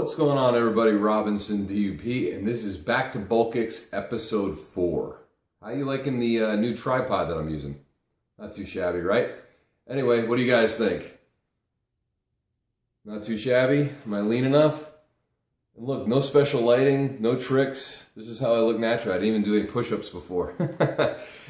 What's going on, everybody? Robinson DUP, and this is back to Bulkics episode 4. How you liking the new tripod that I'm using? Not too shabby, right? Anyway, what do you guys think? Not too shabby? Am I lean enough? And look, no special lighting, no tricks. This is how I look natural. I didn't even do any push-ups before.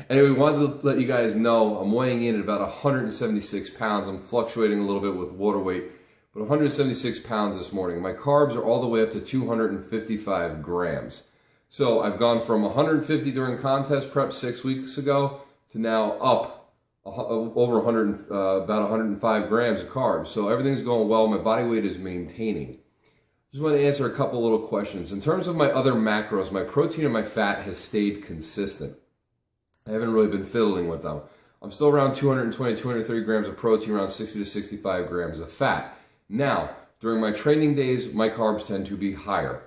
Anyway, wanted to let you guys know I'm weighing in at about 176 pounds. I'm fluctuating a little bit with water weight, but 176 pounds this morning. My carbs are all the way up to 255 grams. So I've gone from 150 during contest prep 6 weeks ago to now up over 100, about 105 grams of carbs. So everything's going well. My body weight is maintaining. Just want to answer a couple little questions. In terms of my other macros, my protein and my fat has stayed consistent. I haven't really been fiddling with them. I'm still around 220, 230 grams of protein, around 60 to 65 grams of fat. Now, during my training days, my carbs tend to be higher.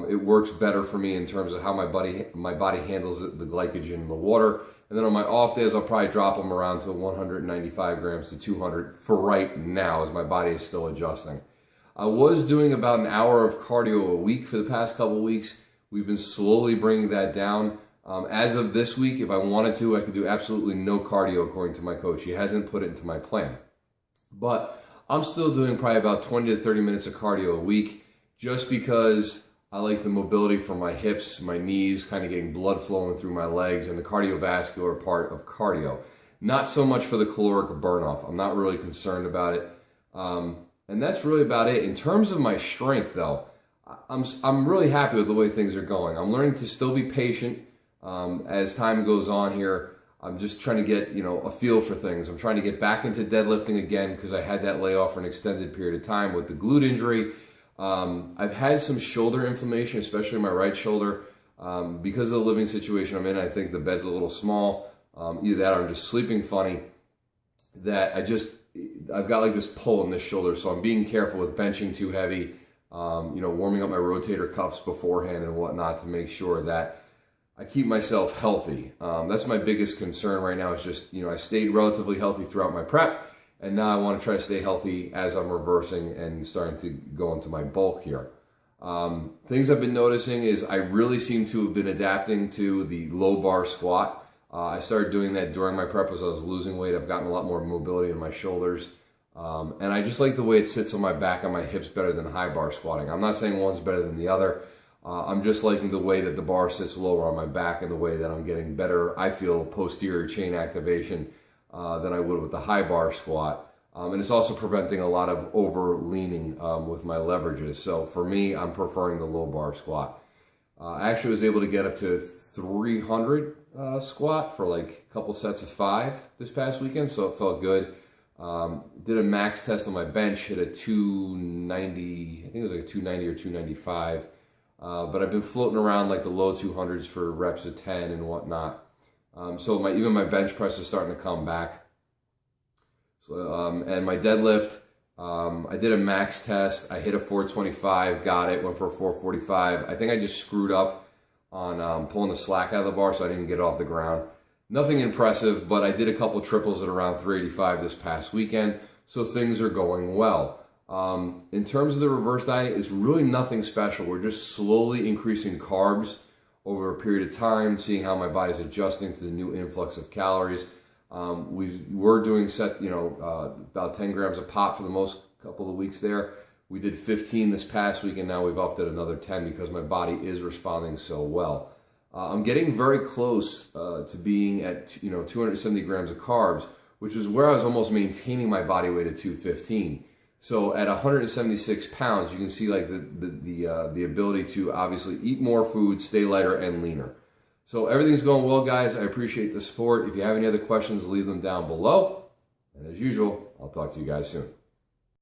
It works better for me in terms of how my body handles the glycogen in the water. And then on my off days, I'll probably drop them around to 195 grams to 200 for right now, as my body is still adjusting. I was doing about an hour of cardio a week for the past couple of weeks. We've been slowly bringing that down. As of this week, if I wanted to, I could do absolutely no cardio according to my coach. He hasn't put it into my plan. But I'm still doing probably about 20 to 30 minutes of cardio a week just because I like the mobility from my hips, my knees, kind of getting blood flowing through my legs and the cardiovascular part of cardio. Not so much for the caloric burn off. I'm not really concerned about it. And that's really about it. In terms of my strength, though, I'm really happy with the way things are going. I'm learning to still be patient as time goes on here. I'm just trying to get, a feel for things. I'm trying to get back into deadlifting again because I had that layoff for an extended period of time with the glute injury. I've had some shoulder inflammation, especially my right shoulder. Because of the living situation I'm in, I think the bed's a little small. Either that or I'm just sleeping funny. That I've got like this pull in this shoulder, so I'm being careful with benching too heavy, warming up my rotator cuffs beforehand and whatnot to make sure that I keep myself healthy. That's my biggest concern right now is just, I stayed relatively healthy throughout my prep, and now I want to try to stay healthy as I'm reversing and starting to go into my bulk here. Things I've been noticing is I really seem to have been adapting to the low bar squat. I started doing that during my prep as I was losing weight. I've gotten a lot more mobility in my shoulders. And I just like the way it sits on my back and my hips better than high bar squatting. I'm not saying one's better than the other. I'm just liking the way that the bar sits lower on my back and the way that I'm getting better, I feel, posterior chain activation than I would with the high bar squat. And it's also preventing a lot of over leaning with my leverages. So for me, I'm preferring the low bar squat. I actually was able to get up to 300 squat for like a couple sets of 5 this past weekend, so it felt good. Did a max test on my bench, hit a 290, I think it was like a 290 or 295, but I've been floating around like the low 200s for reps of 10 and whatnot. So even my bench press is starting to come back. So, and my deadlift, I did a max test, I hit a 425, got it, went for a 445. I think I just screwed up on pulling the slack out of the bar, so I didn't get it off the ground. Nothing impressive, but I did a couple triples at around 385 this past weekend, so things are going well. In terms of the reverse diet, it's really nothing special. We're just slowly increasing carbs over a period of time, seeing how my body's adjusting to the new influx of calories. We were doing about 10 grams a pop for the most couple of weeks there. We did 15 this past week, and now we've upped it another 10 because my body is responding so well. I'm getting very close to being at 270 grams of carbs, which is where I was almost maintaining my body weight at 215. So at 176 pounds, you can see like the ability to obviously eat more food, stay lighter and leaner. So everything's going well, guys. I appreciate the support. If you have any other questions, leave them down below. And as usual, I'll talk to you guys soon.